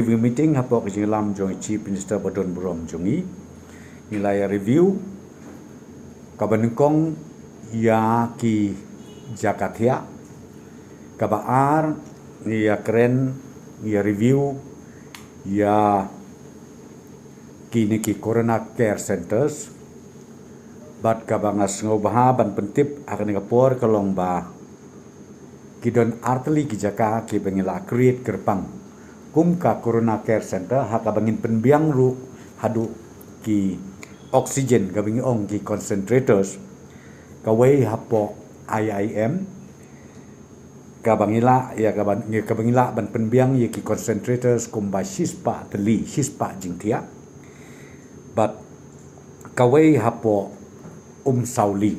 Review meeting hapo ke lam jong Chief Minister Badon Brom jongi nilai review kabanengkong ya ki Jakarta kabaar ya keren ya review ya kini ki Corona Care Centers bat kabangas ngobaha ban pentip akan ngapor kalong ba kidon arteli ki Jakarta ki bengila create kerpang kumka Corona Care Center haka bangin penbiang ru hadu ki oksigen kabingi ong ki concentrators kawai hapo IIM kabangila ya kabangila ban penbiang ye ki concentrators kumba shispa teli shispa jingtia but kawai hapo Sauli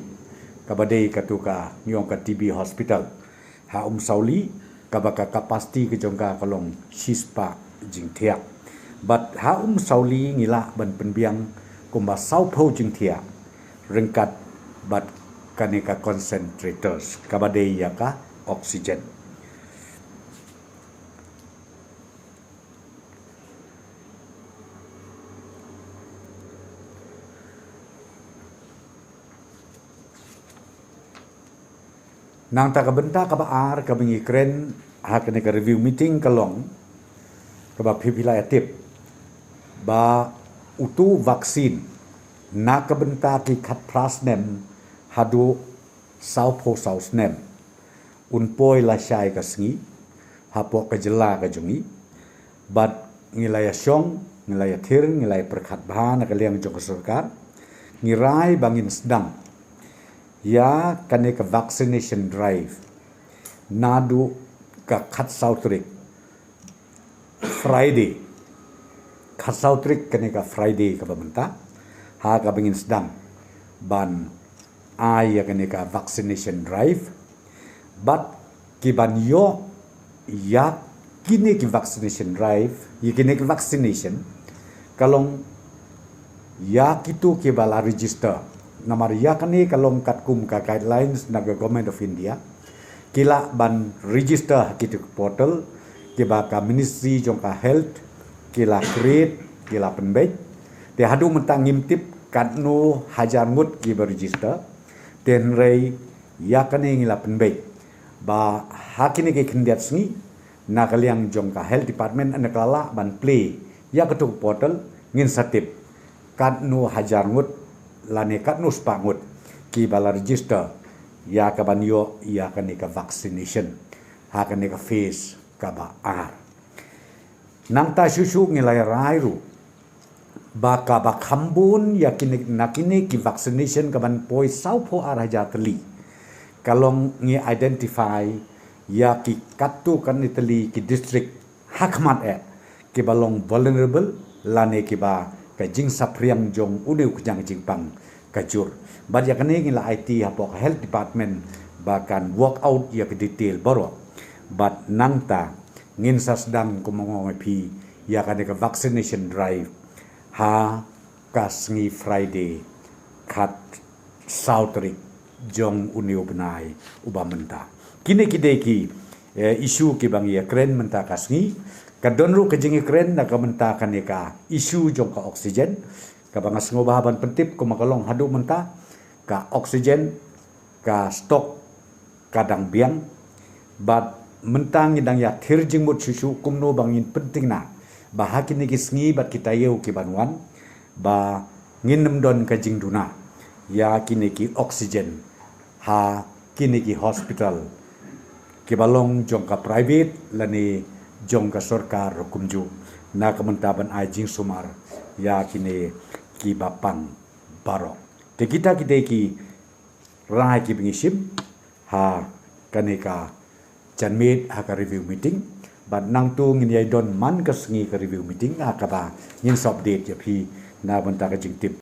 kabadai katuka nyong ka TB hospital ha Sauli kabaka kapasti ke jongka kalong shispa jingtia but ha Sauli ngila ban penbiang kumba saupo jingtia rengkat bat kaneka concentrators kabadai yaka oksigen nang ta kabenta kabaar kabingi keren hakane ka review meeting kalong kaba pipila atip ba utu vaksin na kabenta ki khat prasnem hadu saupo sausnem unpoi la syai ka sngi hapo ka jela ka jungi bat ngilaya syong ngilaya thir ngilaya perkhat bahan ka liang jong sarkar ngirai bangin sedang ya kane ka vaccination drive nadu ka khat sautrik Friday khat sautrik kane ka Friday ka bamenta ha ka bangin sedang ban ai ya kane ka vaccination drive but kiban yo ya kini ki vaccination drive ya kini ki vaccination kalong ya kitu ki bala register namar ya kani kalong katkum ka guidelines naga government of India kila ban register kitu portal kiba ka ministry jongka health kila create kila penbej te hadu mentang ngimtip katno hajar ngut kiba register ten rei ya kani ngila penbej ba hakini ke kendiat sngi na kaliang jongka health department anakala ban play ya ketuk portal ngin satip katno hajar ngut lane katnus pangut ki bala register ya ka banyo ya ka ni ka vaccination ha ka ni ka face ka ba ar nang ta susu ngilai rairu ba ka ba khambun ya kini nakini ki vaccination ka ban poi saupo ar haja teli kalong ngi identify ya ki katu kan itali ki district hakmat ki balong vulnerable lane ki ba ka jing sapriang jong udiu kujang jingpang kajur bad ya kane ngila IT hapok health department bahkan work out ya ke detail baro but nangta ngin sasdang kumongong pi ya kane ka vaccination drive ha kasngi Friday kat sautrik jong uniu benai ubamenta kini kideki isu ki bang ya kren menta kasngi kadonru kejingi keren na kamenta kaneka isu jong ka oksigen kabangas ngobahaban pentip kumakalong hadu menta ka oksigen ka stok kadang biang bat mentang ngidang ya thirjing mut susu kumno bangin penting na bahakin ni kisngi bat kita yeu ki banwan ba nginem don kajing duna ya kini ki oksigen ha kini ki hospital ki balong jong ka private lani jong ka sarkar hukumju na kementaban ajing sumar ya kini ki bapang barok te kita ki rai ki bingisim ha kaneka janmit ha ka review meeting bat nang tu ngin yai don man ka sngi ka review meeting ha ka ba ngin update ya phi na banta ka jing tip